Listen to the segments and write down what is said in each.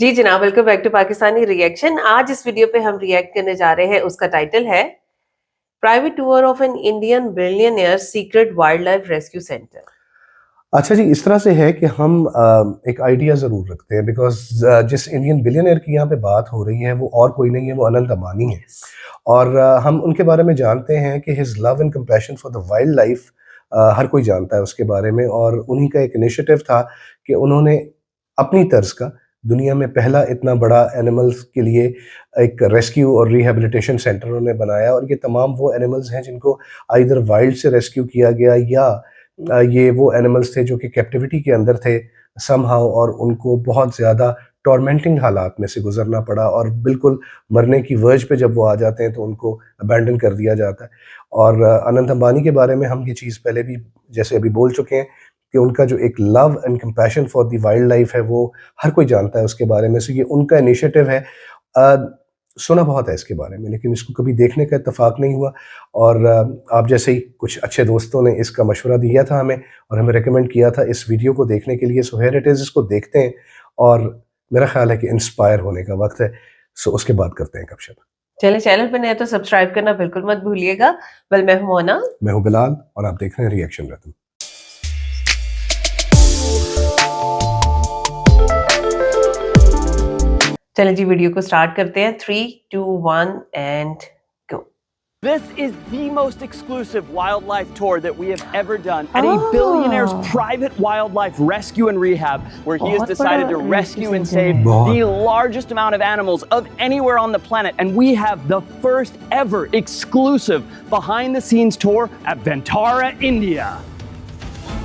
जी जनाब, welcome back to Pakistani reaction. आज इस वीडियो पे हम रिएक्ट करने जा रहे हैं। उसका टाइटल है private tour of an Indian billionaire secret wild life rescue centre. अच्छा जी, इस तरह से है कि हम एक आइडिया ज़रूर रखते हैं बिकॉज़ जिस इंडियन बिलियनियर की यहाँ पे बात हो रही है वो और कोई नहीं है, वो अनंत अंबानी है। और हम उनके बारे में जानते हैं कि his love and compassion for the wildlife हर कोई जानता है उसके बारे में। और उन्हीं का एक इनिशिएटिव था कि उन्होंने अपनी तर्ज का दुनिया में पहला इतना बड़ा एनिमल्स के लिए एक रेस्क्यू और रिहैबिलिटेशन सेंटर उन्होंने बनाया। और ये तमाम वो एनिमल्स हैं जिनको आइदर वाइल्ड से रेस्क्यू किया गया या ये वो एनिमल्स थे जो कि कैप्टिविटी के अंदर थे समहाउ, और उनको बहुत ज़्यादा टॉर्मेंटिंग हालात में से गुजरना पड़ा और बिल्कुल मरने की वर्ज पे जब वो आ जाते हैं तो उनको अबैंडन कर दिया जाता है। और अनंत अंबानी के बारे में हम ये चीज़ पहले भी जैसे अभी बोल चुके हैं कि उनका जो एक love and compassion for the wild life है वो हर कोई जानता है उसके बारे में। सो ये उनका इनिशिएटिव है। सुना बहुत है इसके बारे में लेकिन इसको कभी देखने का इत्तेफाक नहीं हुआ। और आप जैसे ही कुछ अच्छे दोस्तों ने इसका मशवरा दिया था हमें और हमें रेकमेंड किया था इस वीडियो को देखने के लिए। सो हियर इट इज़, इसको देखते हैं और मेरा ख्याल है कि इंस्पायर होने का वक्त है। सो उसके बाद करते हैं गपशप। चले, चैनल पे नए तो सब्सक्राइब करना बिल्कुल मत भूलिएगा। वेल, मैं हूं मोना। मैं हूं बिलाल और आप देख रहे हैं रिएक्शन रतन। चले जी, वीडियो को स्टार्ट करते हैं। 3, 2, 1 and go. This is the most exclusive wildlife tour that we have ever done at a billionaire's private wildlife rescue and rehab, where he has decided to rescue and save the largest amount of animals of anywhere on the planet. And we have the first ever exclusive behind the scenes tour at Ventara, India.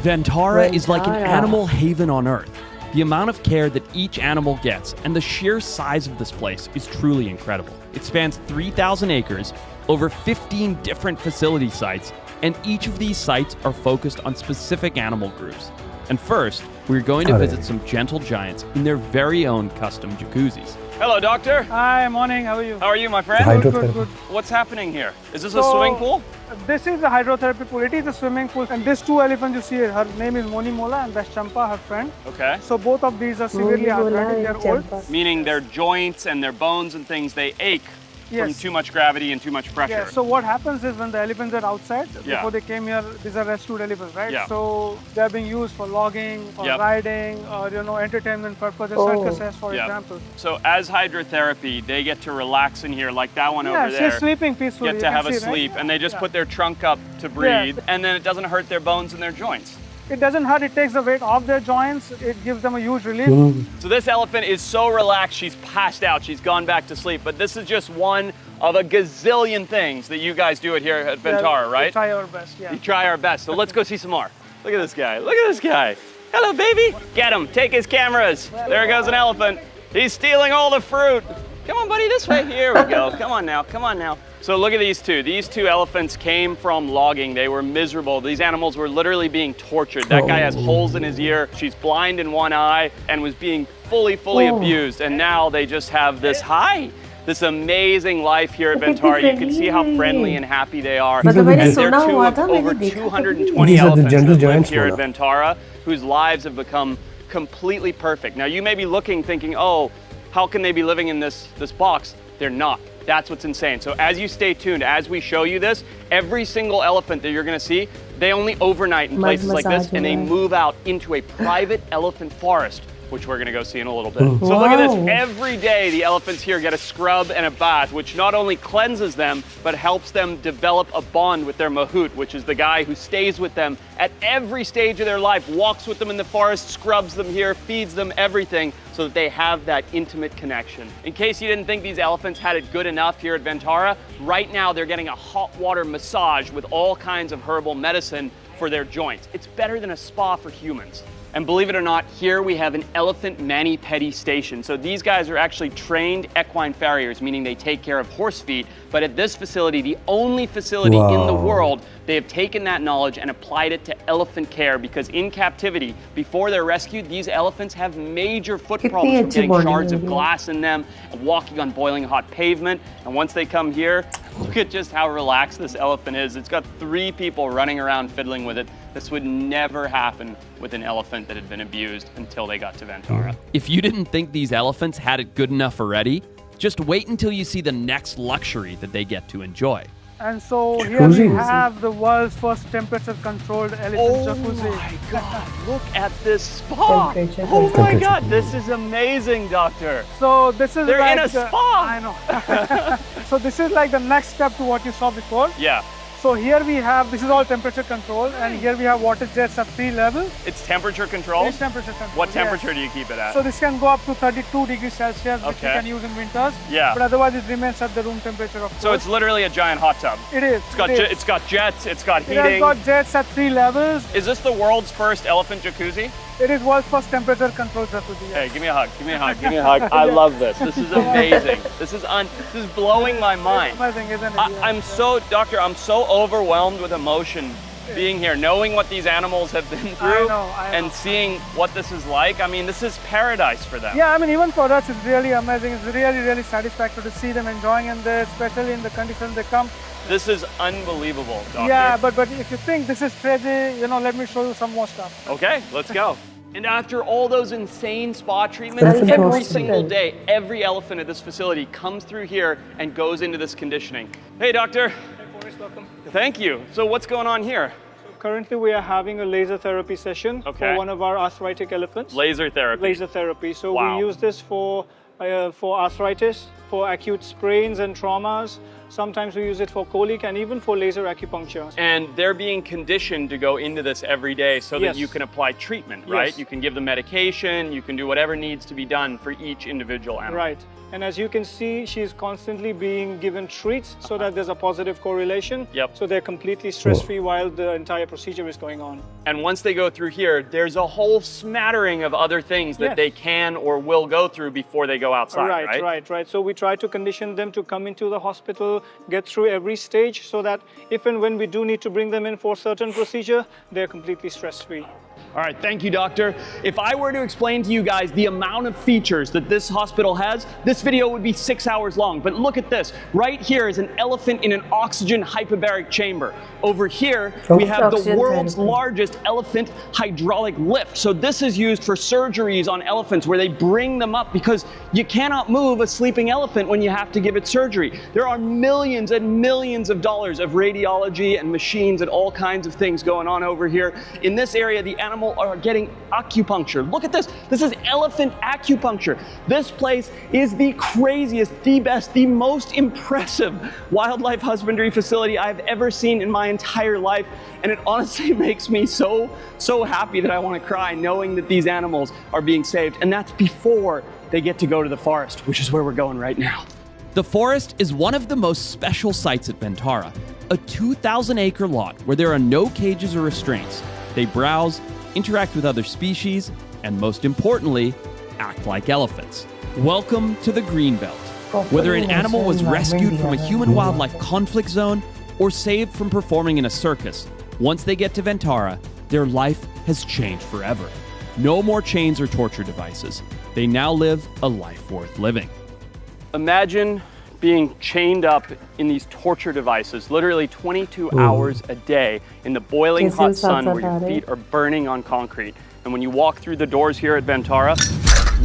Ventara is like an animal haven on Earth. The amount of care that each animal gets and the sheer size of this place is truly incredible. It spans 3,000 acres, over 15 different facility sites, and each of these sites are focused on specific animal groups. And first, we're going to visit some gentle giants in their very own custom jacuzzis. Hello, doctor. Hi, morning. How are you? How are you, my friend? Good. What's happening here? Is this a swimming pool? This is a hydrotherapy pool. It is a swimming pool. And these two elephants you see here, her name is Moni Mola and that's Champa, her friend. Okay. So both of these are severely arthritic. They're old. Meaning their joints and their bones and things, they ache from too much gravity and too much pressure. Yeah, so what happens is when the elephants are outside, before they came here, these are rescued elephants, right? Yeah. So they're being used for logging, or riding, or entertainment purposes, circuses, for example. So as hydrotherapy, they get to relax in here like that one over there. Yeah, she's sleeping peacefully. Get to have a sleep, and they just put their trunk up to breathe, and then it doesn't hurt their bones and their joints. It doesn't hurt, it takes the weight off their joints, it gives them a huge relief. So this elephant is so relaxed, she's passed out, she's gone back to sleep. But this is just one of a gazillion things that you guys do it here at Ventara, right? We try our best, You try our best. So let's go see some more. Look at this guy, look at this guy. Hello, baby. Get him, take his cameras. There goes an elephant. He's stealing all the fruit. Come on, buddy, this way. Here we go. Come on now, come on now. So look at these two. These two elephants came from logging. They were miserable. These animals were literally being tortured. That guy has holes in his ear. She's blind in one eye and was being fully abused. And now they just have this amazing life here at Ventara. You can see how friendly and happy they are. And they're two of over 220 elephants that live here at Ventara, whose lives have become completely perfect. Now you may be thinking, oh, how can they be living in this box? They're not. That's what's insane. So as you stay tuned, as we show you this, every single elephant that you're gonna see, they only overnight in places like this, and they move out into a private elephant forest, which we're gonna go see in a little bit. So look at this, every day the elephants here get a scrub and a bath, which not only cleanses them, but helps them develop a bond with their mahout, which is the guy who stays with them at every stage of their life, walks with them in the forest, scrubs them here, feeds them everything, so that they have that intimate connection. In case you didn't think these elephants had it good enough here at Ventara, right now they're getting a hot water massage with all kinds of herbal medicine for their joints. It's better than a spa for humans. And believe it or not, here we have an elephant mani-pedi station. So these guys are actually trained equine farriers, meaning they take care of horse feet. But at this facility, the only facility in the world, they have taken that knowledge and applied it to elephant care, because in captivity, before they're rescued, these elephants have major foot problems from getting shards of glass in them, walking on boiling hot pavement. And once they come here, look at just how relaxed this elephant is. It's got 3 people running around fiddling with it. This would never happen with an elephant that had been abused until they got to Ventara. If you didn't think these elephants had it good enough already, just wait until you see the next luxury that they get to enjoy. And so here we have the world's first temperature-controlled elephant jacuzzi. Oh my God! Look at this spa! Oh my God! This is amazing, doctor. So this is They're like in a spa. I know. So this is like the next step to what you saw before. Yeah. So here we have, this is all temperature control, and here we have water jets at 3 levels. It's temperature controlled? It's temperature control. What temperature do you keep it at? So this can go up to 32 degrees Celsius, which you can use in winters. Yeah. But otherwise it remains at the room temperature, of course. So it's literally a giant hot tub. It is. It's got jets, it's got heating. It has got jets at 3 levels. Is this the world's first elephant jacuzzi? It is world's first temperature controlled jacuzzi. Hey, give me a hug, give me a hug, give me a hug. I love this. This is amazing. This is blowing my mind. Amazing, isn't it? I'm so overwhelmed with emotion being here, knowing what these animals have been through and seeing what this is like. I mean, this is paradise for them. Yeah, I mean, even for us, it's really amazing. It's really, really satisfactory to see them enjoying in there, especially in the conditions they come. This is unbelievable, doctor. Yeah, but if you think this is crazy, you know, let me show you some more stuff. Okay, let's go. And after all those insane spa treatments, every single day, every elephant at this facility comes through here and goes into this conditioning. Hey, doctor. Hey, Forrest, welcome. Thank you. So what's going on here? So currently, we are having a laser therapy session for one of our arthritic elephants. Laser therapy. Laser therapy. So we use this for arthritis, for acute sprains and traumas. Sometimes we use it for colic and even for laser acupuncture. And they're being conditioned to go into this every day so that you can apply treatment, right? Yes. You can give them medication, you can do whatever needs to be done for each individual animal. Right. And as you can see, she's constantly being given treats so that there's a positive correlation. Yep. So they're completely stress-free while the entire procedure is going on. And once they go through here, there's a whole smattering of other things that they can or will go through before they go outside, right? Right. So we try to condition them to come into the hospital, get through every stage so that if and when we do need to bring them in for a certain procedure, they're completely stress-free. All right, thank you, doctor. If I were to explain to you guys the amount of features that this hospital has, this video would be 6 hours long. But look at this. Right here is an elephant in an oxygen hyperbaric chamber. Over here, we have the world's largest elephant hydraulic lift. So this is used for surgeries on elephants where they bring them up because you cannot move a sleeping elephant when you have to give it surgery. There are millions and millions of dollars of radiology and machines and all kinds of things going on over here. In this area, the animal are getting acupuncture. Look at this. This is elephant acupuncture. This place is the craziest, the best, the most impressive wildlife husbandry facility I've ever seen in my entire life. And it honestly makes me so happy that I want to cry knowing that these animals are being saved. And that's before they get to go to the forest, which is where we're going right now. The forest is one of the most special sites at Ventara, a 2,000-acre lot where there are no cages or restraints. They browse, interact with other species, and most importantly, act like elephants. Welcome to the Greenbelt. Whether an animal was rescued from a human-wildlife conflict zone or saved from performing in a circus, once they get to Ventara, their life has changed forever. No more chains or torture devices. They now live a life worth living. Imagine being chained up in these torture devices, literally 22 hours a day in the boiling hot sun where your feet are burning on concrete. And when you walk through the doors here at Ventara,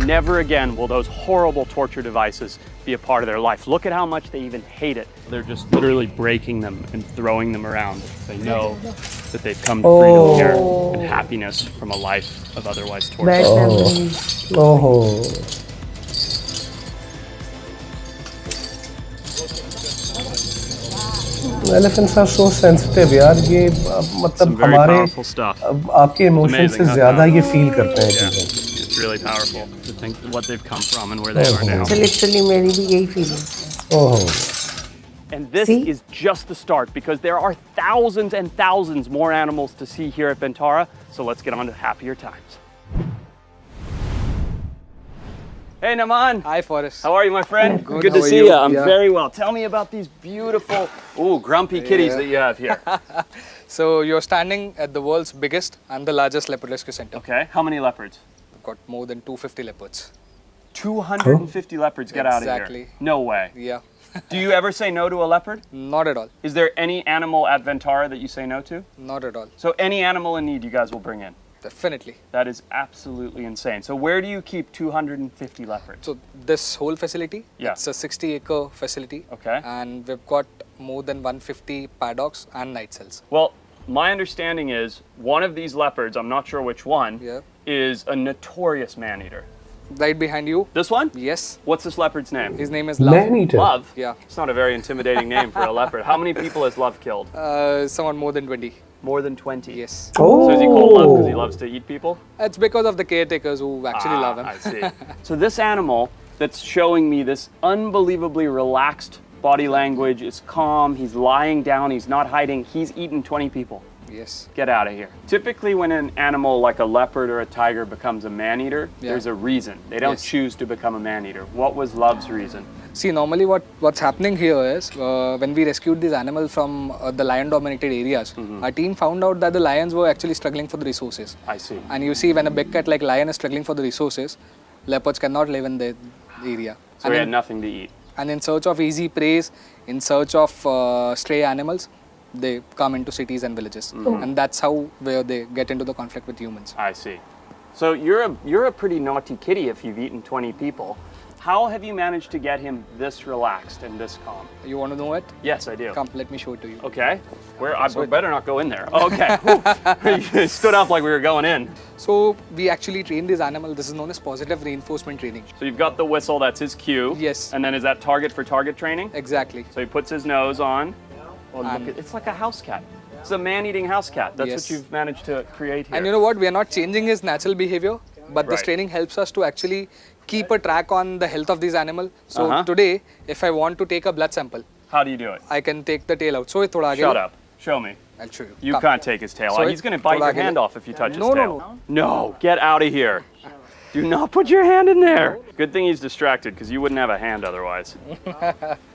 never again will those horrible torture devices be a part of their life. Look at how much they even hate it. They're just literally breaking them and throwing them around. They know that they've come to freedom here and happiness from a life of otherwise torture. Elephants are so sensitive, यार ये मतलब हमारे आपके emotions से ज़्यादा ये feel करते हैं चीज़ें. It's really powerful to think what they've come from and where they are now. Literally मेरी भी यही feeling. And this is just the start because there are thousands and thousands more animals to see here at Ventara. So let's get on to happier times. Hey Naman. Hi Forrest. How are you, my friend? Good to see you. I'm very well. Tell me about these beautiful, grumpy kitties that you have here. So you're standing at the world's biggest and the largest leopard rescue center. Okay, how many leopards? We've got more than 250 leopards. 250 leopards get out of here. Exactly. No way. Yeah. Do you ever say no to a leopard? Not at all. Is there any animal at Ventara that you say no to? Not at all. So any animal in need you guys will bring in? Definitely. That is absolutely insane. So where do you keep 250 leopards? So this whole facility, Yeah. it's a 60-acre facility. Okay. And we've got more than 150 paddocks and night cells. Well, my understanding is one of these leopards, I'm not sure which one, Yeah. is a notorious man-eater. Right behind you. This one? Yes. What's this leopard's name? His name is Love. Man-eater. Love? Yeah. It's not a very intimidating name for a leopard. How many people has Love killed? Someone more than 20. More than 20. Yes. Oh. So is he called Love because he loves to eat people? It's because of the caretakers who actually love him. I see. So this animal that's showing me this unbelievably relaxed body language, is calm, he's lying down, he's not hiding, he's eaten 20 people. Yes. Get out of here. Typically when an animal like a leopard or a tiger becomes a man-eater, there's a reason. They don't Yes. choose to become a man-eater. What was Love's reason? See, normally what's happening here is when we rescued these animals from the lion-dominated areas, our team found out that the lions were actually struggling for the resources. I see. And you see, when a big cat like lion is struggling for the resources, leopards cannot live in the area. So and he had nothing to eat. And in search of easy prey, in search of stray animals, they come into cities and villages. And that's how where they get into the conflict with humans. I see. So you're a pretty naughty kitty if you've eaten 20 people. How have you managed to get him this relaxed and this calm? You want to know it? Yes, I do. Come, let me show it to you. Okay. I better not go in there. Okay. You stood up like we were going in. So we actually train this animal. This is known as positive reinforcement training. So you've got the whistle, that's his cue. Yes. And then is that target for target training? Exactly. So he puts his nose on. Oh, look And- at, it's like a house cat. It's a man-eating house cat. That's Yes. what you've managed to create here. And you know what? We are not changing his natural behavior, but this Right. training helps us to actually keep a track on the health of these animals. So today, if I want to take a blood sample, How do you do it? I can take the tail out. So it thoda Shut up. Show me. I'll show you. You Come. can't take his tail So out. He's it- going to bite your thoda hand agile. off if you touch his No, no, tail. No, get out of here. Do not put your hand in there. Good thing he's distracted because you wouldn't have a hand otherwise.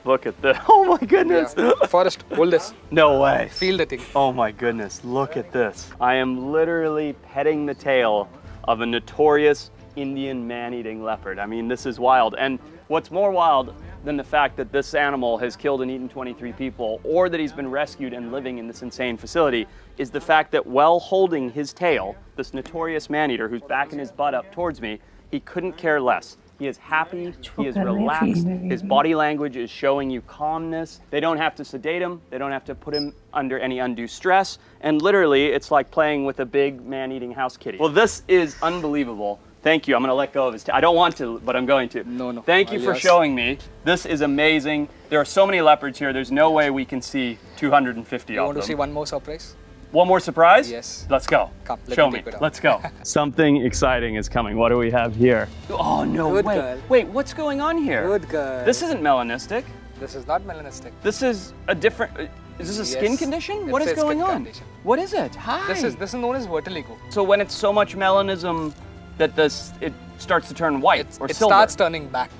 Look at this. Oh my goodness. Forrest, hold this. No way. Feel the thing. Oh my goodness. Look at this. I am literally petting the tail of a notorious Indian man-eating leopard. I mean, this is wild. And what's more wild than the fact that this animal has killed and eaten 23 people, or that he's been rescued and living in this insane facility, is the fact that while holding his tail, this notorious man-eater who's backing his butt up towards me, he couldn't care less. He is happy, he is relaxed, his body language is showing you calmness. They don't have to sedate him, they don't have to put him under any undue stress, and literally it's like playing with a big man-eating house kitty. Well, this is unbelievable. Thank you. I'm going to let go of his tail. I don't want to, but I'm going to. No. Thank you for showing me. This is amazing. There are so many leopards here. There's no way we can see 250 You of want them. to see one more surprise? One more surprise? Yes. Let's go. Come, let Show me me. take it out. Let's go. Something exciting is coming. What do we have here? Oh, no Good way. girl. Wait, what's going on here? Good girl. This isn't melanistic. This is not melanistic. This is a different... Is this a skin Yes. condition? It's What is a skin going on? condition. What is it? Hi. This is known as vertigo. So when it's so much melanism that it starts to turn white or It silver. starts turning back.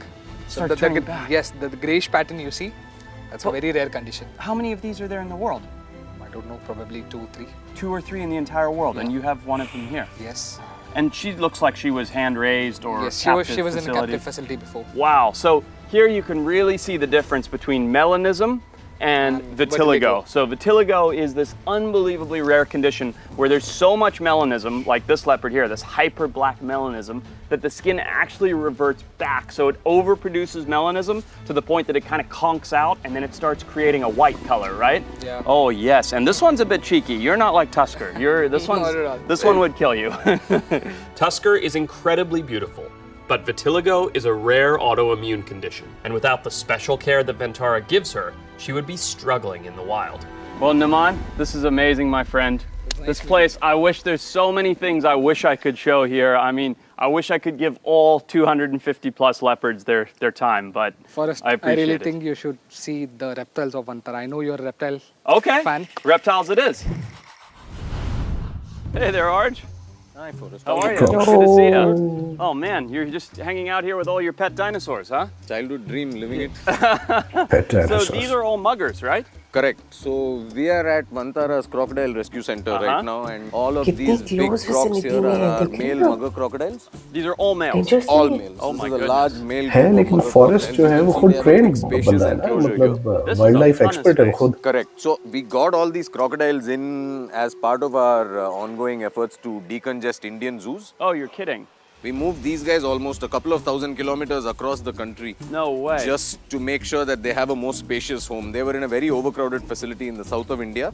Starts turning back. Yes, the grayish pattern you see, that's a very rare condition. How many of these are there in the world? I don't know, probably 2, 3. 2 or 3 in the entire world, and you have one of them here. Yes. And she looks like she was hand raised or Yes, captive she was in a facility. captive facility before. Wow. So here you can really see the difference between melanism and vitiligo. vitiligo. So vitiligo is this unbelievably rare condition where there's so much melanism, like this leopard here, this hyper black melanism, that the skin actually reverts back. So it overproduces melanism to the point that it kind of conks out and then it starts creating a white color, right? Yeah. Oh yes, and this one's a bit cheeky. You're not like Tusker. This Not at all. this one would kill you. Tusker is incredibly beautiful, but vitiligo is a rare autoimmune condition, and without the special care that Ventara gives her, she would be struggling in the wild. Well, Naman, this is amazing, my friend. This place, I wish there's so many things I wish I could show here. I mean, I wish I could give all 250 plus leopards their time, but Forrest, I I appreciate really it. think you should see the reptiles of Vantara. I know you're a reptile Okay, fan. reptiles it is. Hey there, Arj. Hi, Forrest. How are you? Good to see you. Oh man, you're just hanging out here with all your pet dinosaurs, huh? Childhood dream, living it. Pet So dinosaurs. these are all muggers, right? Correct. So we are at Vantara's Crocodile Rescue Center right now, and all of कितनी these big close crocs vicinity here में है, are देख रहे male हो? mugger crocodiles. These are all males. Interesting. All males. Oh This my is a goodness. large male है, group of लेकिन mugger forest crocodiles. जो है You वो can खुद see they have a train big spacious बंदा है ना, enclosure मतलब here. This is wild a life ton of expert है वो space. खुद. Correct. So we got all these crocodiles in as part of our ongoing efforts to decongest Indian zoos. Oh, you're kidding. We moved these guys almost a couple of thousand kilometers across the country. No way. Just to make sure that they have a more spacious home. They were in a very overcrowded facility in the south of India.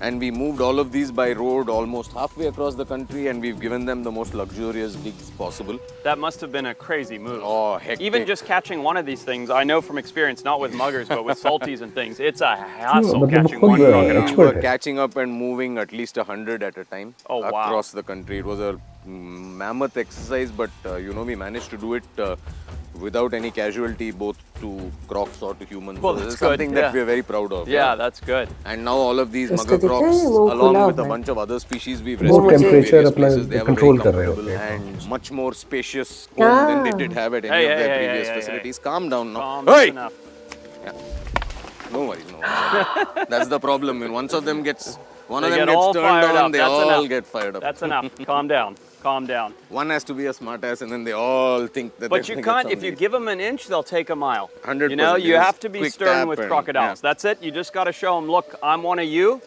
And we moved all of these by road almost halfway across the country, and we've given them the most luxurious digs possible. That must have been a crazy move. Oh, hectic. Even just catching one of these things, I know from experience, not with muggers, but with salties and things, it's a hassle मतलब catching खुद one crocodile. We expert were है. catching up and moving at least 100 at a time across the country. It was a mammoth exercise, but we managed to do it without any casualty, both to crocs or to humans. Well, So that's this is something good, that yeah. we're very proud of. Yeah, that's good. And now all of these उसका mugger दिखता crocs, है, वो along खुला with a हुआ है. bunch of other species, we've वो rescued in temperature various अपना places. They have a control very कर रहे comfortable होते हैं. and much more spacious home than they did have at any of their previous facilities. Calm down now. Calm Hey! enough. No worries, no worries. That's the problem. When one of them gets They get gets all turned fired on, up. they That's all enough. get fired up. That's enough. Calm down. Calm down. One has to be a smartass, and then they all think that. But you can't. If you give them an inch, they'll take a mile. 100%. You know, you Yes. have to be Quick stern tap with and- crocodiles. yeah. That's it. You just got to show them. Look, I'm one of you.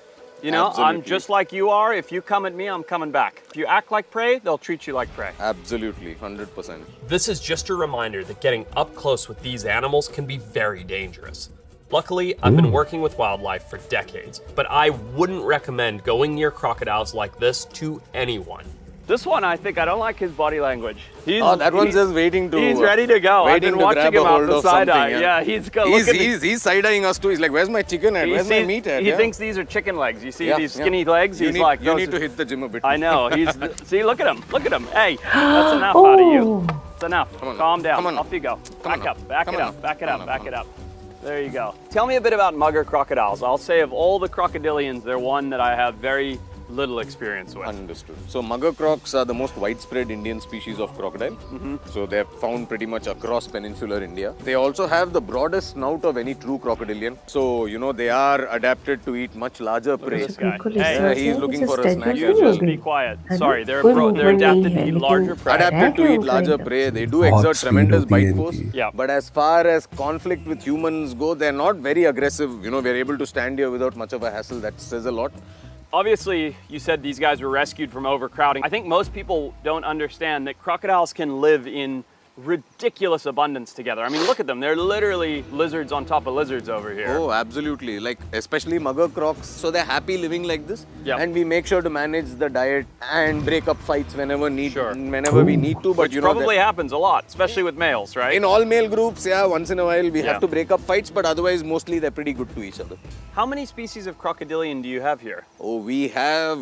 You know, I'm Absolutely. just like you are. If you come at me, I'm coming back. If you act like prey, they'll treat you like prey. Absolutely, 100%. This is just a reminder that getting up close with these animals can be very dangerous. Luckily, I've been working with wildlife for decades, but I wouldn't recommend going near crocodiles like this to anyone. This one, I think, I don't like his body language. That one's just waiting to. He's ready to go. I've Waiting been to watching grab a him out hold the of side eye. something, Yeah, he's go. Look at me. He's side-eyeing us too. He's like, "Where's my chicken at? He Where's my sees- meat at?" He Yeah. thinks these are chicken legs. You see Yeah, these yeah. skinny legs? You He's need, like, you those need are- to hit the gym a bit. I know. See, look at him. Look at him. Hey, that's enough out of you. It's enough. Come on now. Calm down. Come on now. Off you go. Come on Back now. up. Back Come it on up. now. Back it Come up. on Back now. it up. There you go. Tell me a bit about mugger crocodiles. I'll say of all the crocodilians, they're one that I have very little experience with. Understood. So mugger crocs are the most widespread Indian species of crocodile. So they're found pretty much across peninsular India. They also have the broadest snout of any true crocodilian. So, they are adapted to eat much larger prey. This guy. बिल्कुल Hey, इस तरह he's से looking जैसे for a statue snack नहीं as हो well. just be गई. quiet. है ना? Sorry, they're कोई they're movement adapted नहीं to है, eat लेकिन larger prey. Adapted to है eat उनका larger एकदम prey. They do बहुत exert speed tremendous होती है bite force. इनकी. Yeah. But as far as conflict with humans go, they're not very aggressive. We're able to stand here without much of a hassle. That says a lot. Obviously, you said these guys were rescued from overcrowding. I think most people don't understand that crocodiles can live in ridiculous abundance together. I mean, look at them. They're literally lizards on top of lizards over here. Oh, absolutely. Like, especially mugger crocs. So they're happy living like this. Yeah. And we make sure to manage the diet and break up fights whenever we need to. But Which probably happens a lot, especially with males, right? in all male groups, yeah, once in a while we Yeah. have to break up fights, but otherwise mostly they're pretty good to each other. How many species of crocodilian do you have here? Oh, we have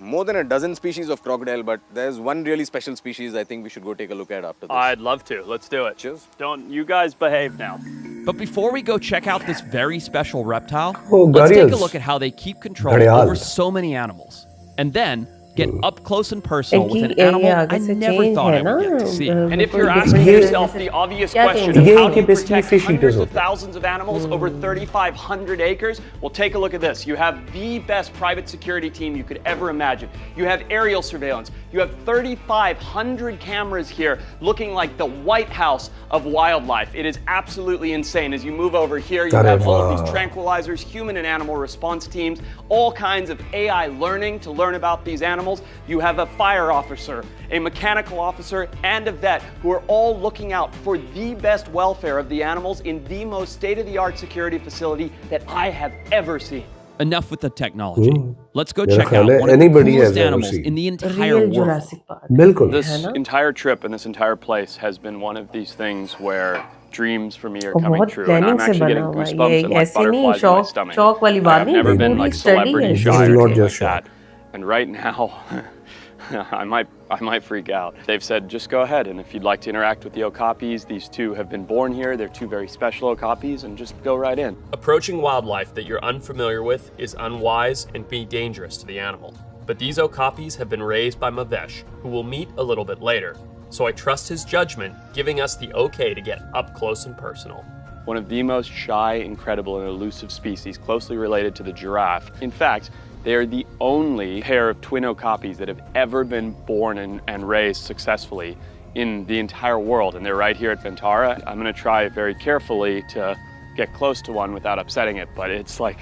more than a dozen species of crocodile, but there's one really special species I think we should go take a look at after this. I'd love to. Let's do it. Cheers. Don't you guys behave now. But before we go check out this very special reptile, Oh, let's take a gharials. look at how they keep control Gharial. over so many animals. And then get up close and personal with an इनकी animal area I आगे से never change thought है I ना would get to see. And if बिल्कुल you're asking different yourself जैसे- the obvious क्या question कहेंगे? of ये how इनके do you basically protect fish eaters hundreds of होते हैं. thousands of animals over 3,500 acres, well, take a look at this. You have the best private security team you could ever imagine. You have aerial surveillance. You have 3,500 cameras here looking like the White House of wildlife. It is absolutely insane. As you move over here, you have all of these tranquilizers, human and animal response teams, all kinds of AI learning to learn about these animals. You have a fire officer, a mechanical officer, and a vet who are all looking out for the best welfare of the animals in the most state-of-the-art security facility that I have ever seen. Enough with the technology. Let's go मेरा check out ख्याल है one of the anybody coolest has ever animals seen. in the entire real world. Jurassic park बिल्कुल. This है ना? entire trip and this entire place has been one of these things where dreams for me are और coming बहुत true, and I'm planning से actually बना getting हुआ है goosebumps ये and like ऐसे नहीं butterflies in my शौक stomach. शौक वाली बात I've नहीं never been पूरी like स्टडी celebrity है shy This or is not anything like just that. And right now, I might freak out. They've said, just go ahead, and if you'd like to interact with the okapis, these two have been born here. They're two very special okapis, and just go right in. Approaching wildlife that you're unfamiliar with is unwise and be dangerous to the animal. But these okapis have been raised by Mavesh, who we'll meet a little bit later. So I trust his judgment, giving us the okay to get up close and personal. one of the most shy, incredible, and elusive species, closely related to the giraffe. In fact, they are the only pair of twin okapis that have ever been born and raised successfully in the entire world, and they're right here at Ventara. I'm gonna try very carefully to get close to one without upsetting it, but it's like,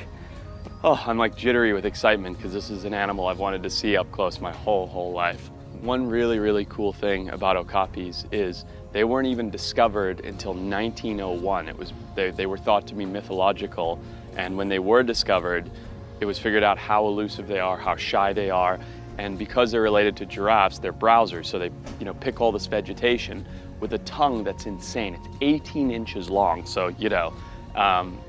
oh, I'm like jittery with excitement because this is an animal I've wanted to see up close my whole life. One really cool thing about okapis is they weren't even discovered until 1901. They were thought to be mythological, and when they were discovered, it was figured out how elusive they are, how shy they are, and because they're related to giraffes, they're browsers, so they pick all this vegetation with a tongue that's insane. It's 18 inches long, so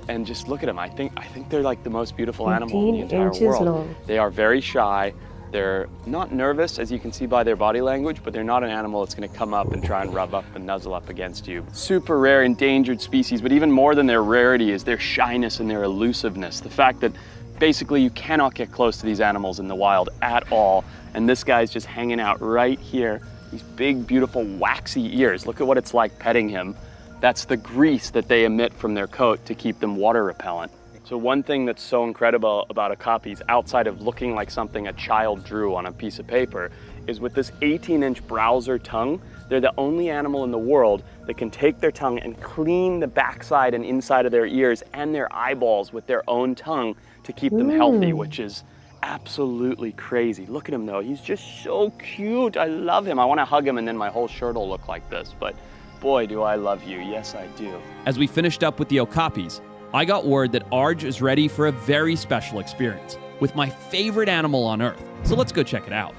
and just look at them. I think they're like the most beautiful animal in the entire world. Long. They are very shy. They're not nervous, as you can see by their body language, but they're not an animal that's going to come up and try and rub up and nuzzle up against you. Super rare, endangered species, but even more than their rarity is their shyness and their elusiveness. The fact that basically you cannot get close to these animals in the wild at all, and this guy's just hanging out right here. These big, beautiful, waxy ears. Look at what it's like petting him. That's the grease that they emit from their coat to keep them water repellent. So one thing that's so incredible about okapis, outside of looking like something a child drew on a piece of paper, is with this 18-inch browser tongue, they're the only animal in the world that can take their tongue and clean the backside and inside of their ears and their eyeballs with their own tongue to keep them healthy, which is absolutely crazy. Look at him though, he's just so cute. I love him. I want to hug him and then my whole shirt will look like this, but boy, do I love you. Yes, I do. As we finished up with the okapis, I got word that Arj is ready for a very special experience with my favorite animal on Earth. So let's go check it out.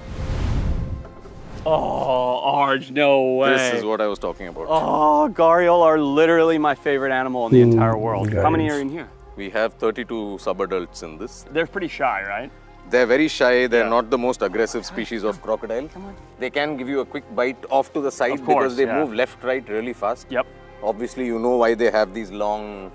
Oh, Arj, no way. This is what I was talking about. Oh, gharial are literally my favorite animal in the entire world. How many are in here? We have 32 subadults in this. They're pretty shy, right? They're very shy. They're not the most aggressive species of crocodile. They can give you a quick bite off to the side because they move left, right really fast. Yep. Obviously, you know why they have these long,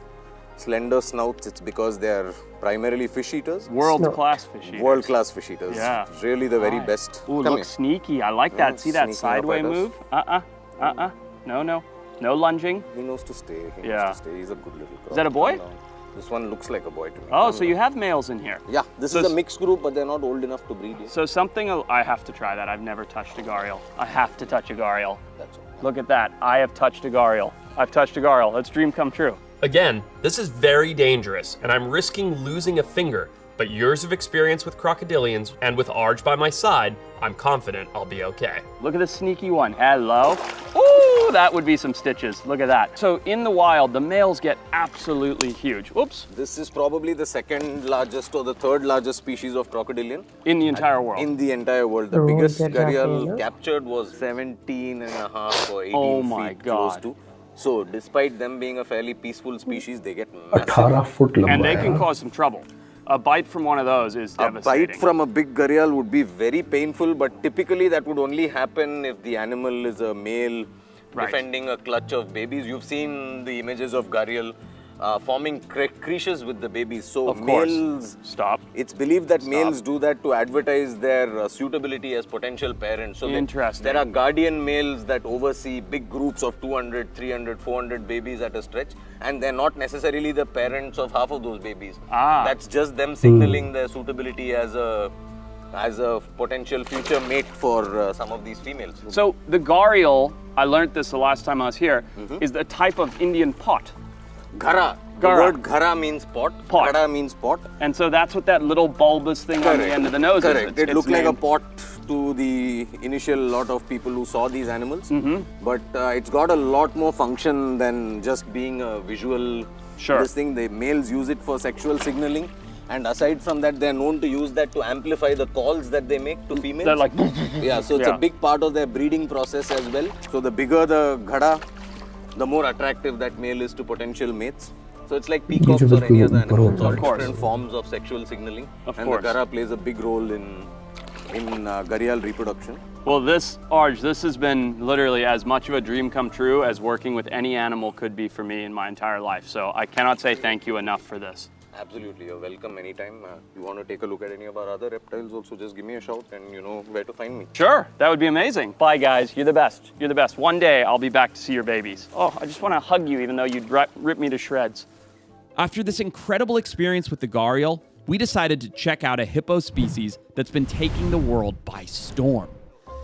slender snouts. It's because they're primarily fish eaters. World-class fish eaters. World-class fish eaters. Yeah. Really the very best. Ooh, look sneaky. I like that. See that sideway move? No lunging. He knows to stay. He Yeah. knows to stay. He's a good little crocodile. Is that a boy? This one looks like a boy to me. Oh, so you have males in here. Yeah, this is a mixed group, but they're not old enough to breed yet. So something, I have to try that. I've never touched a gharial. I have to touch a gharial. That's all. Look at that. I have touched a gharial. I've touched a gharial. That's dream come true. Again, this is very dangerous, and I'm risking losing a finger, but years of experience with crocodilians, and with Arj by my side, I'm confident I'll be okay. Look at this sneaky one. Hello. Ooh, that would be some stitches. Look at that. So in the wild, the males get absolutely huge. Oops. This is probably the second largest or the third largest species of crocodilian. In the entire world. In the entire world. The biggest gharial captured was 17.5 or 18 Oh my feet God. close to. So despite them being a fairly peaceful species, they get massive. 18 foot लंबा And they है can cause some trouble. A bite from one of those is A devastating. bite from a big gharial would be very painful, but typically that would only happen if the animal is a male defending a clutch of babies. You've seen the images of gharial forming creches with the babies. So Of course. males, Stop. it's believed that males do that to advertise their suitability as potential parents. So Interesting. there are guardian males that oversee big groups of 200, 300, 400 babies at a stretch, and they're not necessarily the parents of half of those babies. That's just them signaling their suitability as a potential future mate for some of these females. So the gharial, I learned this the last time I was here, is the type of Indian pot. Ghara. The word ghara means pot. Ghara means pot. And so that's what that little bulbous thing on the end of the nose is. Correct. It looked like a pot to the initial lot of people who saw these animals. But it's got a lot more function than just being a visual this thing. The males use it for sexual signaling. And aside from that, they're known to use that to amplify the calls that they make to females. They're like... Yeah, so it's a big part of their breeding process as well. So the bigger the ghada, the more attractive that male is to potential mates. So it's like peacocks or any other animals, all different forms of sexual signaling. And the ghara plays a big role in gharial reproduction. Well, Arj, this has been literally as much of a dream come true as working with any animal could be for me in my entire life. So I cannot say thank you enough for this. Absolutely, you're welcome anytime. You want to take a look at any of our other reptiles also, just give me a shout and you know where to find me. Sure, that would be amazing. Bye, guys. You're the best. You're the best. One day I'll be back to see your babies. Oh, I just want to hug you even though you'd rip me to shreds. After this incredible experience with the gharial, we decided to check out a hippo species that's been taking the world by storm.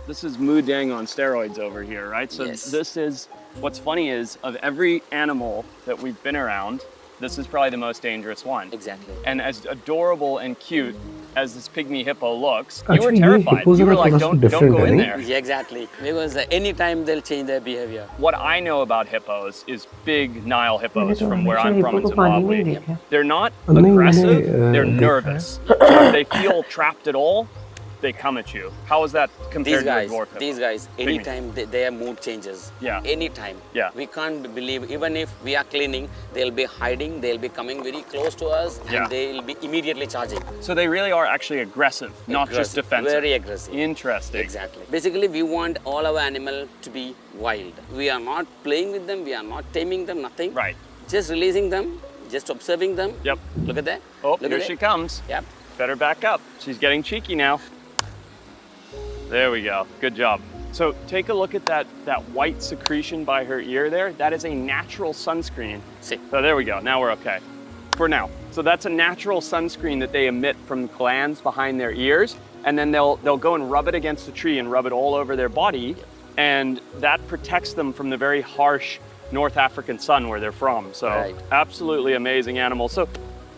This is Mudang on steroids over here, right? So this is, what's funny is, of every animal that we've been around, this is probably the most dangerous one. Exactly. And as adorable and cute as this pygmy hippo looks, you were terrified. You were like, don't go in there. Yeah, exactly. Because anytime they'll change their behavior. What I know about hippos is big Nile hippos from where I'm from in Zimbabwe. They're not aggressive, they're nervous. If they feel trapped at all, they come at you. How is that compared to a dwarf hippo? These guys, anytime their mood changes. Yeah. Anytime. Yeah. We can't believe, even if we are cleaning, they'll be hiding, they'll be coming very close to us, and they'll be immediately charging. So they really are actually aggressive, not just defensive. Very aggressive. Interesting. Exactly. Basically, we want all our animals to be wild. We are not playing with them, we are not taming them, nothing. Right. Just releasing them, just observing them. Yep. Look at that. Oh, here she comes. Yep. Better back up. She's getting cheeky now. There we go. Good job. So take a look at that white secretion by her ear there. That is a natural sunscreen. See. So there we go. Now we're okay. For now. So that's a natural sunscreen that they emit from glands behind their ears, and then they'll go and rub it against the tree and rub it all over their body, and that protects them from the very harsh North African sun where they're from. So absolutely amazing animals. So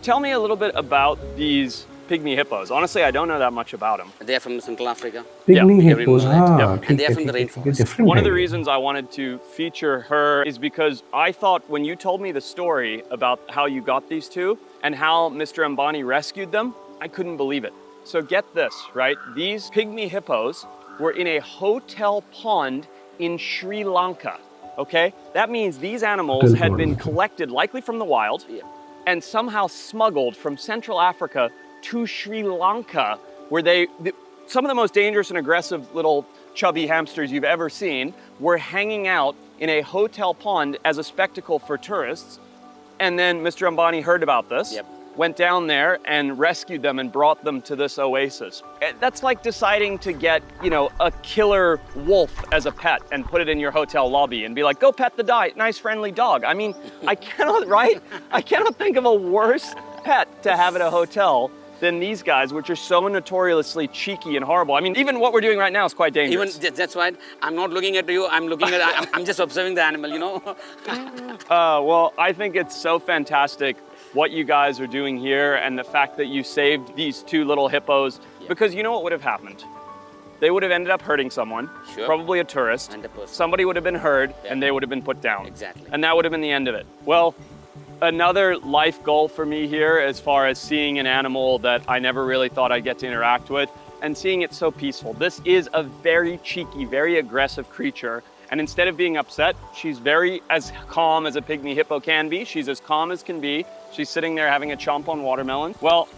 tell me a little bit about these pygmy hippos. Honestly, I don't know that much about them. They are from Central Africa. Pygmy hippos, and they are from the rainforest. One of the reasons I wanted to feature her is because I thought when you told me the story about how you got these two and how Mr. Ambani rescued them, I couldn't believe it. So get this, right? These pygmy hippos were in a hotel pond in Sri Lanka, okay? That means these animals had been collected likely from the wild and somehow smuggled from Central Africa to Sri Lanka, where some of the most dangerous and aggressive little chubby hamsters you've ever seen were hanging out in a hotel pond as a spectacle for tourists. And then Mr. Ambani heard about this, went down there and rescued them and brought them to this oasis. That's like deciding to get, you know, a killer wolf as a pet and put it in your hotel lobby and be like, go pet the nice friendly dog. I mean, I cannot, right? I cannot think of a worse pet to have at a hotel than these guys, which are so notoriously cheeky and horrible. I mean, even what we're doing right now is quite dangerous. Even that's why I'm not looking at you. I'm looking at. I'm just observing the animal. You know. Well, I think it's so fantastic what you guys are doing here, and the fact that you saved these two little hippos. Because you know what would have happened? They would have ended up hurting someone, probably a tourist. Somebody would have been hurt, and they would have been put down. Exactly. And that would have been the end of it. Well, another life goal for me here, as far as seeing an animal that I never really thought I'd get to interact with and seeing it so peaceful. This is a very cheeky, very aggressive creature. And instead of being upset, she's as calm as a pygmy hippo can be. She's as calm as can be. She's sitting there having a chomp on watermelon. Well,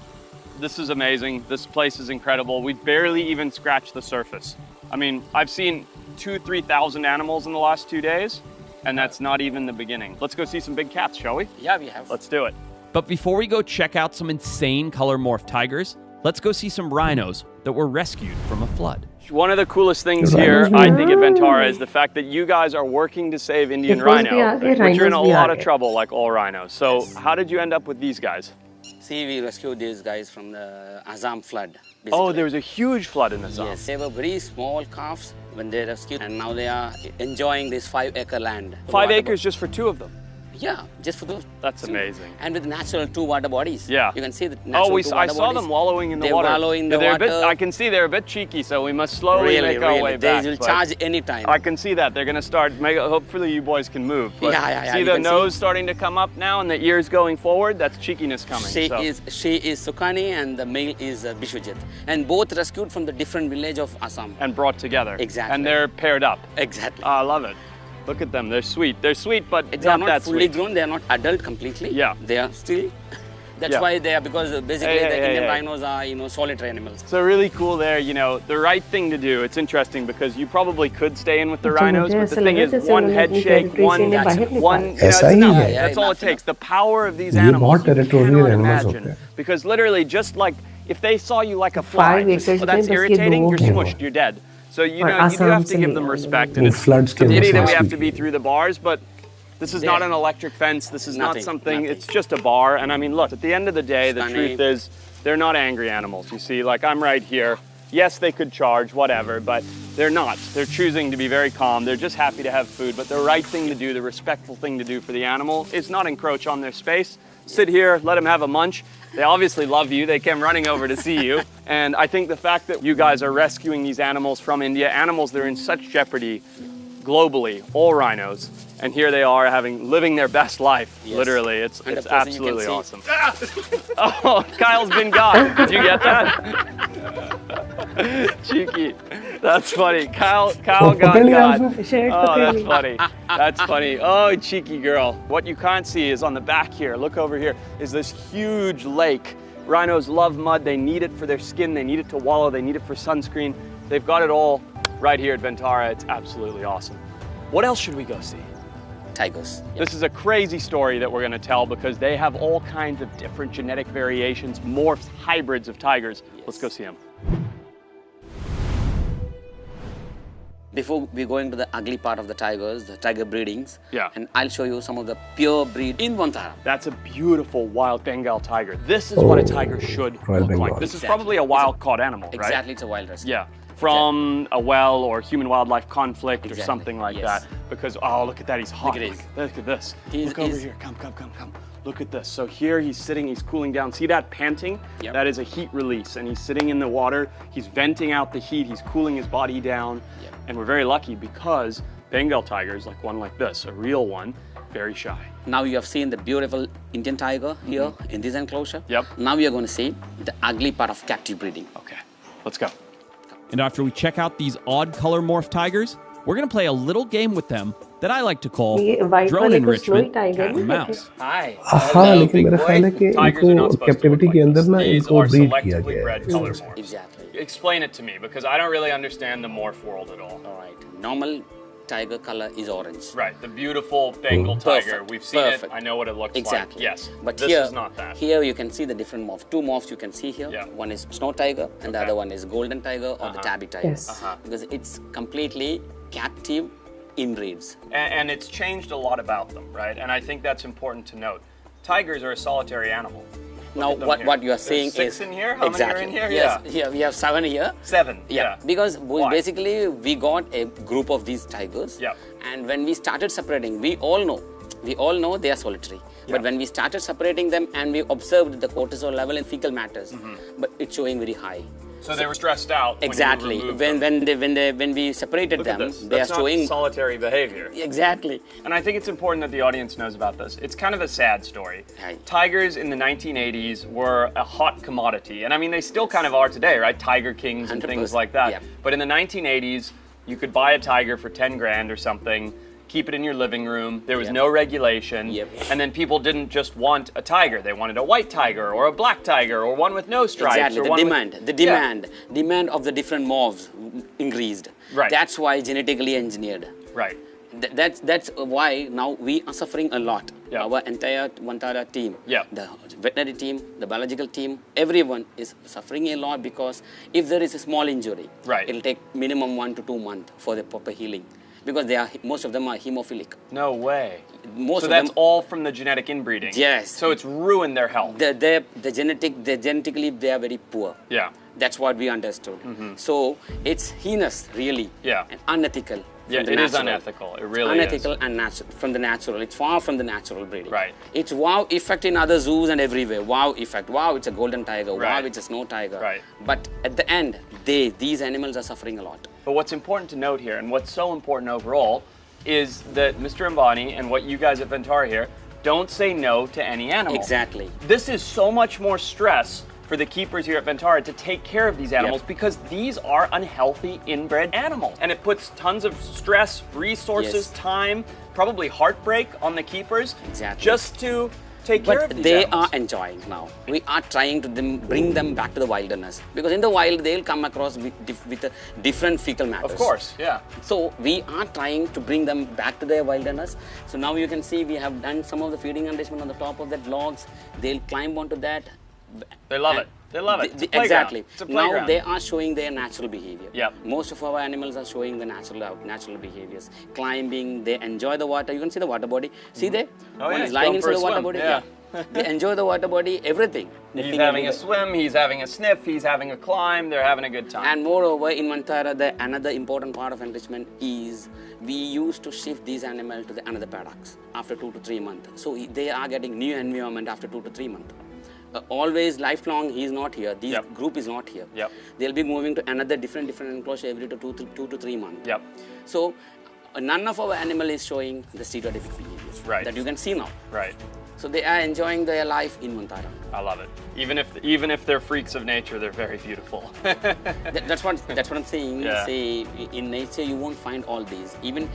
this is amazing. This place is incredible. We barely even scratched the surface. I mean, I've seen 2,000-3,000 animals in the last 2 days. And that's not even the beginning. Let's go see some big cats, shall we? Yeah, we have. Let's do it. But before we go check out some insane color morph tigers, let's go see some rhinos that were rescued from a flood. One of the coolest things here, I think, at Ventara is the fact that you guys are working to save Indian rhino, but you're in a lot of trouble like all rhinos. So how did you end up with these guys? See, we rescued these guys from the Assam flood. Basically. Oh, there was a huge flood in Assam. Yes, they were very small calves when they rescued, and now they are enjoying this 5-acre land. 5 acres just for 2 of them? Yeah, just for those. That's amazing. And with natural 2 water bodies. Yeah. You can see the natural 2 water bodies. I saw them wallowing in the water. They wallow in the water. I can see they're a bit cheeky, so we must slowly make our way back. They will charge anytime. I can see that. They're going to start, hopefully you boys can move. See the nose starting to come up now and the ears going forward? That's cheekiness coming. She is Sukani and the male is Bishwajit. And both rescued from the different village of Assam. And brought together. Exactly. And they're paired up. Exactly. I love it. Look at them. They're sweet. They're sweet, but they are not that fully sweet. Grown. They are not adult completely. Yeah. They are still That's why they are, because basically the Indian rhinos are, you know, solitary animals. So really cool there, you know, the right thing to do. It's interesting because you probably could stay in with the rhinos, but the thing is, one head shake, one, you know, it's enough. That's all it takes. The power of these animals, you cannot imagine. Because literally, just like, if they saw you like a fly, that's irritating, you're smushed, you're dead. So, you know, you do have to give them respect. And it's a pity that we have to be through the bars, but this is not an electric fence. This is not something, it's just a bar. And I mean, look, at the end of the day, the truth is, they're not angry animals. You see, like I'm right here. Yes, they could charge, whatever, but they're not. They're choosing to be very calm. They're just happy to have food. But the right thing to do, the respectful thing to do for the animal is not encroach on their space. Sit here, let them have a munch. They obviously love you. They came running over to see you. And I think the fact that you guys are rescuing these animals from India, animals that are in such jeopardy globally, all rhinos, and here they are living their best life, literally. It's absolutely awesome. Oh, Kyle's been got. Did you get that? Cheeky. That's funny. Kyle got. Oh, that's funny. That's funny. Oh, cheeky girl. What you can't see is on the back here, look over here, is this huge lake. Rhinos love mud. They need it for their skin. They need it to wallow. They need it for sunscreen. They've got it all right here at Ventara. It's absolutely awesome. What else should we go see? Tigers. This is a crazy story that we're going to tell because they have all kinds of different genetic variations, morphs, hybrids of tigers. Let's go see them. Before we go into the ugly part of the tigers, the tiger breedings, Yeah. and I'll show you some of the pure breed in Ventara. That's a beautiful wild Bengal tiger. This is what a tiger should look like. This is probably a wild-caught animal, right? Exactly, it's a wild rescue. Yeah. From a well or human-wildlife conflict or something like that. Because, oh, look at that, he's hot. Look at this. Look over here, come. Look at this. So here he's sitting, he's cooling down. See that panting? Yep. That is a heat release. And he's sitting in the water, he's venting out the heat, he's cooling his body down. Yep. And we're very lucky because Bengal tigers, like one like this, a real one, very shy. Now you have seen the beautiful Indian tiger here in this enclosure. Yep. Now we are going to see the ugly part of captive breeding. Okay, let's go. And after we check out these odd color morph tigers, we're going to play a little game with them that I like to call drone enrichment cat and mouse. Hi. हाँ लेकिन मेरा ख्याल है कि इनको captivity के अंदर ना इनको ब्रीड किया गया है. Exactly. Explain it to me because I don't really understand the morph world at all. All right. Normal tiger color is orange. Right, the beautiful Bengal tiger. We've seen it. I know what it looks exactly. like. Yes, but this is not that. Here you can see the different morphs. Two morphs you can see here. Yeah. One is snow tiger and the other one is golden tiger or the tabby tiger. Yes. Because it's completely captive inbreeds. And it's changed a lot about them, right? And I think that's important to note. Tigers are a solitary animal. Now, what you are saying is... 6 in here? How many are in here? Yes, here we have 7 here. 7, yeah. Because basically we got a group of these tigers. Yeah. And when we started separating, we all know they are solitary. Yeah. But when we started separating them and we observed the cortisol level in fecal matters, but it's showing very high. So they were stressed out. Exactly. When we separated them, they are showing solitary behavior. Exactly. And I think it's important that the audience knows about this. It's kind of a sad story. Right. Tigers in the 1980s were a hot commodity, and I mean they still kind of are today, right? Tiger kings and 100%. things like that. Yep. But in the 1980s, you could buy a tiger for 10 grand or something. Keep it in your living room. There was no regulation. Yep. And then people didn't just want a tiger. They wanted a white tiger or a black tiger or one with no stripes. Exactly. Or the demand of the different morphs increased. Right. That's why genetically engineered. Right. That's why now we are suffering a lot. Yeah. Our entire Ventara team, Yeah. the veterinary team, the biological team, everyone is suffering a lot because if there is a small injury, Right. it'll take minimum 1 to 2 months for the proper healing. Because most of them are hemophilic. No way. Most so of that's them, all from the genetic inbreeding. Yes. So it's ruined their health. Genetically they are very poor. Yeah. That's what we understood. So it's heinous, really. Yeah. And unethical. Yeah, it is unethical. It really unethical is. and from the natural. It's far from the natural breeding. Right. It's wow effect in other zoos and everywhere. Wow effect. Wow, it's a golden tiger. Right. Wow, it's a snow tiger. Right. But at the end, these animals are suffering a lot. But what's important to note here, and what's so important overall, is that Mr. Ambani and what you guys at Ventara here don't say no to any animal. Exactly. This is so much more stress for the keepers here at Ventara to take care of these animals because these are unhealthy inbred animals. And it puts tons of stress, resources, time, probably heartbreak on the keepers Exactly. just to take care But of these they animals. are enjoying now. We are trying to bring them back to the wilderness, because in the wild they'll come across with a different fecal matters. Of course, yeah. So we are trying to bring them back to their wilderness. So now you can see we have done some of the feeding arrangement on the top of that logs. They'll climb onto that. They love it. They love it. It's a playground. Exactly. It's a Now playground. they are showing their natural behavior. Yep. Most of our animals are showing the natural behaviors. Climbing, they enjoy the water. You can see the water body. See there? Oh, One yeah, is he's lying going for inside a the water swim. body. Yeah. They enjoy the water body, everything. He's having a swim, he's having a sniff, he's having a climb, they're having a good time. And moreover, in Vantara, another important part of enrichment is we used to shift these animals to the another paddocks after 2 to 3 months. So they are getting new environment after 2 to 3 months. Always lifelong, he is not here. This group is not here. Yep. They'll be moving to another different enclosure every 2 to 3 months. Yep. So none of our animal is showing the stereotypic behavior Right. that you can see now. Right. So they are enjoying their life in Vantara. I love it. Even if they're freaks of nature, they're very beautiful. That's what I'm saying. Yeah. Say in nature you won't find all these. Even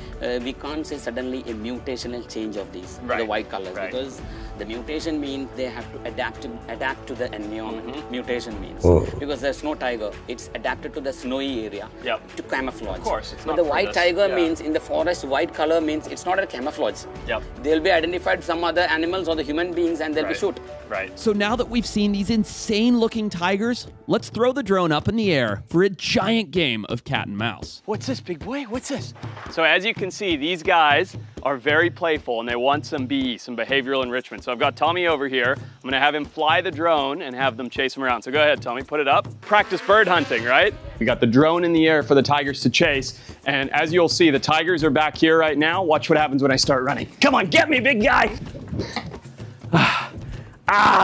we can't say suddenly a mutational change of these the white colors, because the mutation means they have to adapt to the environment. Mutation means because the snow tiger, it's adapted to the snowy area to camouflage. Of course, it's but not the for white this, tiger means in the forest, white color means it's not a camouflage. Yep. They'll be identified some other animals or the human beings and they'll be shoot. Right. So now that we've seen these insane looking tigers, let's throw the drone up in the air for a giant game of cat and mouse. What's this, big boy? What's this? So as you can see, these guys are very playful and they want some BE, some behavioral enrichment. So I've got Tommy over here. I'm gonna have him fly the drone and have them chase him around. So go ahead, Tommy, put it up. Practice bird hunting, right? We got the drone in the air for the tigers to chase. And as you'll see, the tigers are back here right now. Watch what happens when I start running. Come on, get me, big guy.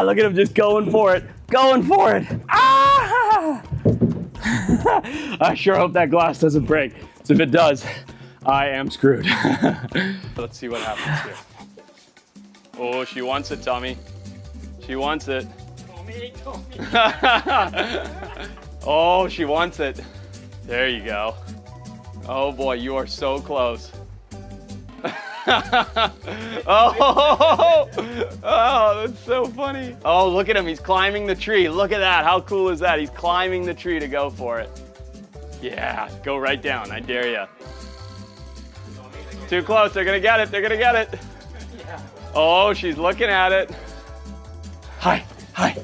Look at him just going for it. Going for it. I sure hope that glass doesn't break. So if it does, I am screwed. Let's see what happens here. Oh, she wants it, Tommy. She wants it. Oh, she wants it. There you go. Oh boy, you are so close. Oh, that's so funny. Oh, look at him. He's climbing the tree. Look at that. How cool is that? He's climbing the tree to go for it. Yeah, go right down. I dare you. Too close. They're going to get it. They're going to get it. Oh, she's looking at it. Hi. Hi.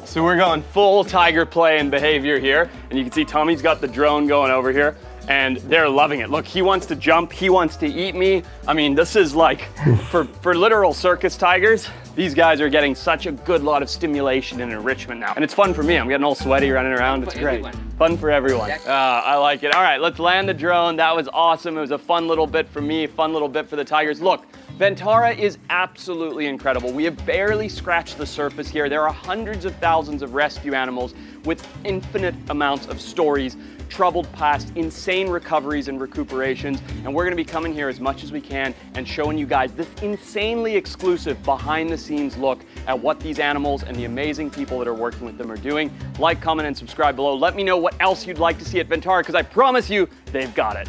So we're going full tiger play and behavior here. And you can see Tommy's got the drone going over here. And they're loving it. Look, he wants to jump, he wants to eat me. I mean, this is like, for literal circus tigers, these guys are getting such a good lot of stimulation and enrichment now. And it's fun for me, I'm getting all sweaty running around, it's great. Fun for everyone. I like it. All right, let's land the drone. That was awesome. It was a fun little bit for me, fun little bit for the tigers. Look, Vantara is absolutely incredible. We have barely scratched the surface here. There are hundreds of thousands of rescue animals with infinite amounts of stories, troubled past, insane recoveries and recuperations, and we're gonna be coming here as much as we can and showing you guys this insanely exclusive behind the scenes look at what these animals and the amazing people that are working with them are doing. Like, comment, and subscribe below. Let me know what else you'd like to see at Vantara, because I promise you, they've got it.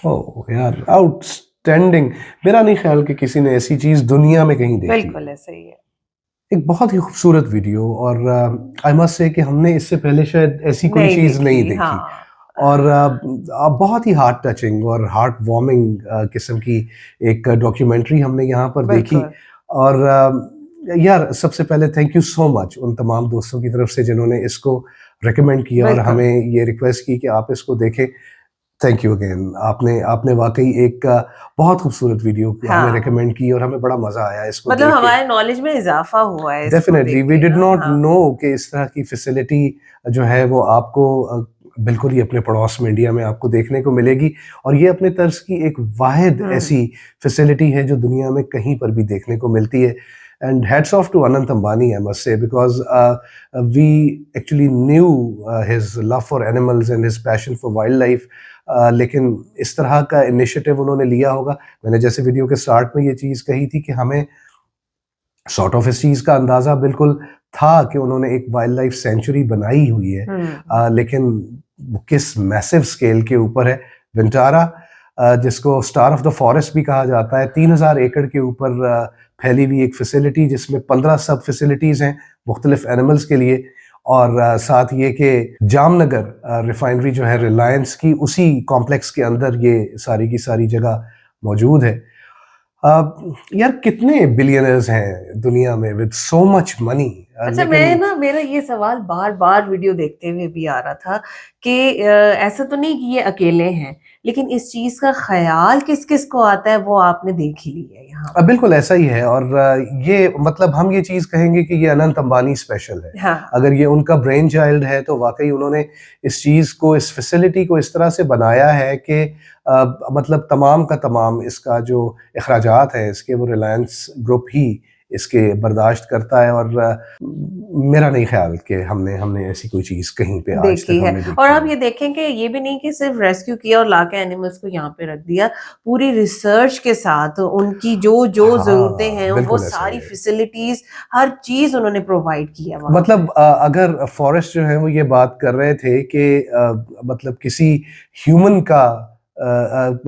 ओह यार, outstanding. मेरा नहीं ख्याल कि किसी ने ऐसी चीज दुनिया में कहीं देखी। बिल्कुल ऐसा ही है। एक बहुत ही खूबसूरत वीडियो, और आई मस्ट से कि हमने इससे पहले शायद ऐसी कोई चीज नहीं देखी। हाँ। और बहुत ही हार्ट टचिंग और हार्ट वार्मिंग किस्म की एक डॉक्यूमेंट्री हमने यहाँ पर देखी। और यार, सबसे पहले थैंक यू सो मच उन तमाम दोस्तों की तरफ से जिन्होंने इसको रिकमेंड किया और हमें ये रिक्वेस्ट की कि आप इसको देखें। Thank you again. आपने वाकई एक बहुत खूबसूरत वीडियो हमें रिकमेंड की और हमें बड़ा मजा आया इसको। मतलब हमारे नॉलेज में इजाफा हुआ है। Definitely, we did not know कि इस तरह की फैसिलिटी जो है वो आपको बिल्कुल ही अपने पड़ोस में इंडिया में आपको देखने को मिलेगी, और ये अपने तर्ज की एक वाहिद ऐसी फैसिलिटी है जो दुनिया में कहीं पर भी देखने को मिलती है। And hats off to Anant Ambani, I must say, because we actually knew his love for animals and his passion for wildlife. लेकिन इस तरह का इनिशिएटिव उन्होंने लिया होगा। मैंने जैसे वीडियो के स्टार्ट में ये चीज़ कही थी कि हमें सॉर्ट ऑफ इस चीज़ का अंदाज़ा बिल्कुल था कि उन्होंने एक वाइल्ड लाइफ सेंचुरी बनाई हुई है, लेकिन किस मैसिव स्केल के ऊपर है। Vantara, जिसको स्टार ऑफ द फॉरेस्ट भी कहा जाता है, 3000 एकड़ के ऊपर फैली हुई एक फैसिलिटी जिसमें 15 सब फैसिलिटीज़ हैं मुख्तलिफ एनिमल्स के लिए। और साथ ये कि जामनगर रिफाइनरी जो है रिलायंस की, उसी कॉम्प्लेक्स के अंदर ये सारी की सारी जगह मौजूद है। यार कितने बिलियनर्स हैं दुनिया में विद सो मच मनी। अच्छा, मैं ना, मेरा ये सवाल बार बार वीडियो देखते हुए भी आ रहा था कि ऐसा तो नहीं कि ये अकेले हैं, लेकिन इस चीज का ख्याल किस किस को आता है वो आपने देख ही लिया है यहाँ। बिल्कुल ऐसा ही है। और ये मतलब हम ये चीज कहेंगे कि ये अनंत अंबानी स्पेशल है। हाँ। अगर ये उनका ब्रेन चाइल्ड है तो वाकई उन्होंने इस चीज को, इस फैसिलिटी को इस तरह से बनाया है कि मतलब तमाम का तमाम इसका जो अखराजात है इसके, वो रिलायंस ग्रुप ही इसके बर्दाश्त करता है। और मेरा नहीं ख्याल कि हमने ऐसी कोई चीज कहीं पे आज देखी तक है। हमने और आप ये देखें कि ये भी नहीं कि सिर्फ रेस्क्यू किया और लाके एनिमल्स को यहाँ पे रख दिया, पूरी रिसर्च के साथ उनकी जो जो जरूरतें हैं वो सारी फैसिलिटीज, हर चीज उन्होंने प्रोवाइड किया वहाँ। मतलब अगर फॉरेस्ट जो है वो ये बात कर रहे थे कि मतलब किसी ह्यूमन का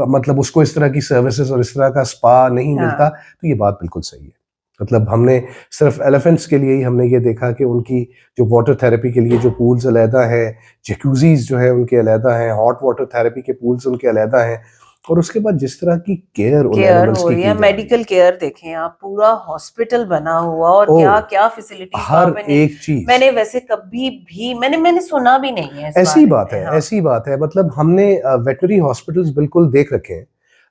मतलब उसको इस तरह की सर्विसेज और इस तरह का स्पा नहीं मिलता, तो ये बात बिल्कुल सही है। मतलब हमने सिर्फ एलिफेंट्स के लिए ही हमने ये देखा कि उनकी जो वाटर थेरेपी के लिए जो पूल्स अलहदा है, जकूजीज जो है उनके अलहदा हैं, हॉट वाटर थेरेपी के पूल्स उनके अलहदा हैं, और उसके बाद जिस तरह की केयर हो रही है, मेडिकल केयर देखें आप, पूरा हॉस्पिटल बना हुआ और क्या क्या फैसिलिटीज, हर एक चीज। मैंने वैसे कभी भी मैंने सुना भी नहीं है। ऐसी बात है, ऐसी बात है। मतलब हमने वेटनरी हॉस्पिटल्स बिल्कुल देख रखे हैं,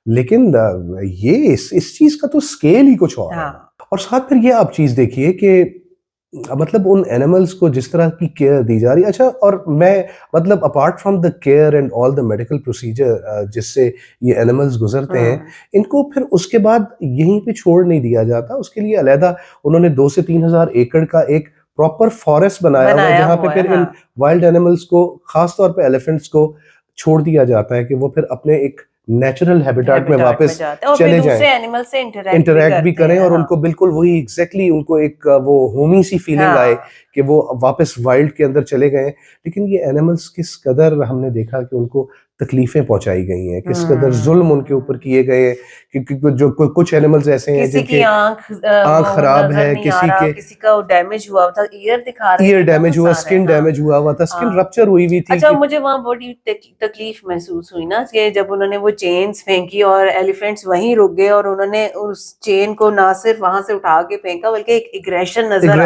लेकिन ये इस चीज का तो स्केल ही कुछ और है। और साथ फिर ये आप चीज देखिए कि मतलब उन एनिमल्स को जिस तरह की केयर दी जा रही है। अच्छा, और मैं मतलब apart from the care and all the medical procedure जिससे ये एनिमल्स गुजरते हैं, इनको फिर उसके बाद यहीं पे छोड़ नहीं दिया जाता। उसके लिए अलहदा उन्होंने 2 से 3,000 एकड़ का एक प्रॉपर फॉरेस्ट बनाया हुआ है, जहाँ पे फिर इन वाइल्ड एनिमल्स को, खास तौर पे एलिफेंट्स को छोड़ दिया जाता है कि वो फिर अपने एक नेचुरल हैबिटेट में वापस चले जाएं, एनिमल से इंटरैक्ट भी करें, और उनको बिल्कुल वही एग्जैक्टली उनको एक वो होमी सी फीलिंग आए कि वो वापस वाइल्ड के अंदर चले गए। लेकिन ये एनिमल्स किस कदर हमने देखा कि उनको तकलीफें पहुंचाई गई हैं, किस कदर जुल्म उनके ऊपर किए गए हैं। क्योंकि जो कुछ एनिमल्स ऐसे हैं जिनकी आंख खराब है, किसी का डैमेज हुआ था, ईयर दिखा रहे, ईयर डैमेज हुआ, स्किन डैमेज हुआ था, स्किन रप्चर हुई हुई थी। अच्छा, मुझे वहाँ बड़ी तकलीफ महसूस हुई ना कि जब उन्होंने वो चेन्स फेंकी और एलिफेंट्स वहीं रुक गए, और उन्होंने उस चेन को ना सिर्फ वहां से उठा के फेंका बल्कि एक एग्रेशन नजर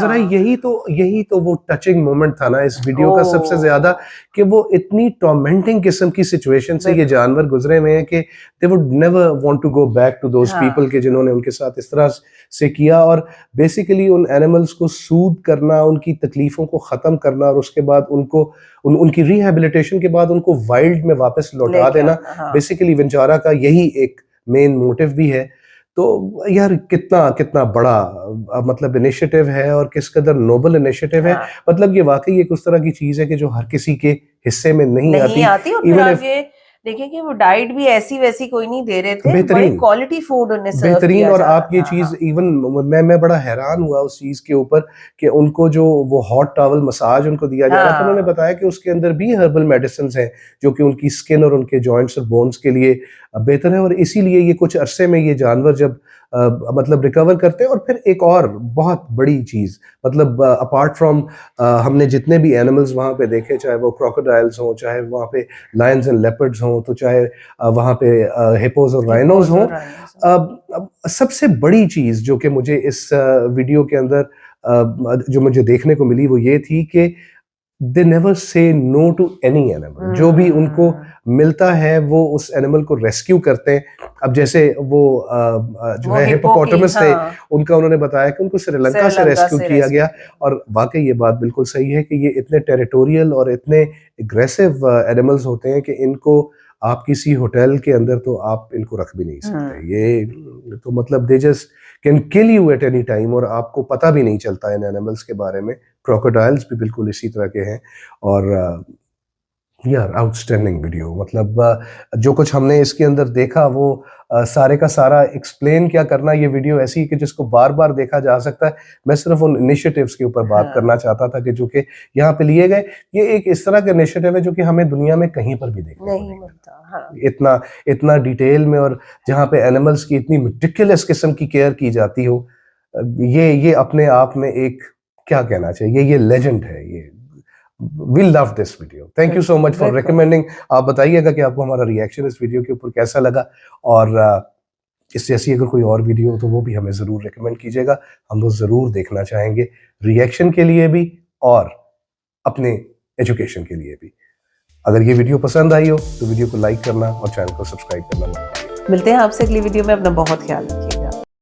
आई। यही तो वो टचिंग मोमेंट था ना इस वीडियो का सबसे ज्यादा, कि वो इतनी टॉर्मेंटिंग किस्म की सिचुएशन से ये जानवर गुजरे हुए हैं कि they would never want to go back to those people के जिन्होंने उनके साथ इस तरह से किया। और बेसिकली उन एनिमल्स को सूद करना, उनकी तकलीफों को खत्म करना, और उसके बाद उनको उनकी रिहैबिलिटेशन के बाद उनको वाइल्ड में वापस लौटा देना, बेसिकली वेंचुरा का यही एक मेन मोटिव भी है। तो यार कितना कितना बड़ा मतलब इनिशिएटिव है, और किस कदर नोबल इनिशिएटिव है। मतलब ये वाकई एक उस तरह की चीज है कि जो हर किसी के हिस्से में नहीं आती। और फिर आप ये देखिए कि वो डाइट भी ऐसी वैसी कोई नहीं दे रहे थे, बड़ी क्वालिटी फूड उन्हें सर्व बेहतरीन। और आप ये चीज इवन मैं बड़ा हैरान हुआ उस चीज के ऊपर कि उनको जो वो हॉट टॉवल मसाज उनको दिया जा रहा था, उन्होंने बताया कि उसके अंदर भी हर्बल मेडिसिन हैं जो कि उनकी स्किन और उनके जॉइंट्स और बोन्स के लिए बेहतर है। और इसीलिए ये कुछ अरसे में ये जानवर जब मतलब रिकवर करते हैं। और फिर एक और बहुत बड़ी चीज, मतलब अपार्ट फ्रॉम हमने जितने भी एनिमल्स वहाँ पे देखे, चाहे वो क्रोकोडाइल्स हों, चाहे वहाँ पे लायंस एंड लेपर्ड्स हों, तो चाहे वहाँ पे हिपोज और राइनोज हों, सबसे बड़ी चीज जो कि मुझे इस वीडियो के अंदर जो मुझे देखने को मिली वो ये थी कि they never say no to any animal. जो भी उनको मिलता है वो उस एनिमल को रेस्क्यू करते हैं। अब जैसे वो जो है हिप्पोपोटामस थे, उनका उन्होंने बताया कि उनको श्रीलंका से रेस्क्यू किया गया। और वाकई ये बात बिल्कुल सही है कि ये इतने टेरिटोरियल और इतने एग्रेसिव एनिमल्स होते हैं कि इनको आप किसी होटल के अंदर तो आप इनको रख भी नहीं सकते। ये तो मतलब they just can kill you at any time, और आपको पता भी नहीं चलता इन एनिमल्स के बारे में। क्रोकोडाइल्स भी बिल्कुल इसी तरह के हैं। और यार आउटस्टैंडिंग वीडियो, मतलब जो कुछ हमने इसके अंदर देखा वो सारे का सारा एक्सप्लेन क्या करना, ये वीडियो ऐसी है कि जिसको बार बार देखा जा सकता है। मैं सिर्फ उन इनिशिएटिव्स के ऊपर बात करना चाहता था कि जो कि यहाँ पे लिए गए, ये एक इस तरह का इनिशिएटिव है जो कि हमें दुनिया में कहीं पर भी देखने को नहीं मिलता। हाँ। इतना इतना डिटेल में, और जहाँ पे एनिमल्स की इतनी मेटिकुलस किस्म की केयर की जाती हो, ये अपने आप में एक, क्या कहना चाहिए, ये लेजेंड है। ये We love this video. Thank you so much for recommending. आप बताइएगा कि आपको हमारा रिएक्शन इस वीडियो के ऊपर कैसा लगा, और इस जैसी अगर कोई और वीडियो हो तो वो भी हमें ज़रूर रिकमेंड कीजिएगा, हम वो ज़रूर देखना चाहेंगे, रिएक्शन के लिए भी और अपने एजुकेशन के लिए भी। अगर ये वीडियो पसंद आई हो तो वीडियो को लाइक करना और चैनल को सब्सक्राइब करना मत भूलिए। मिलते हैं आपसे अगली वीडियो में, अपना बहुत ख्याल रखिए।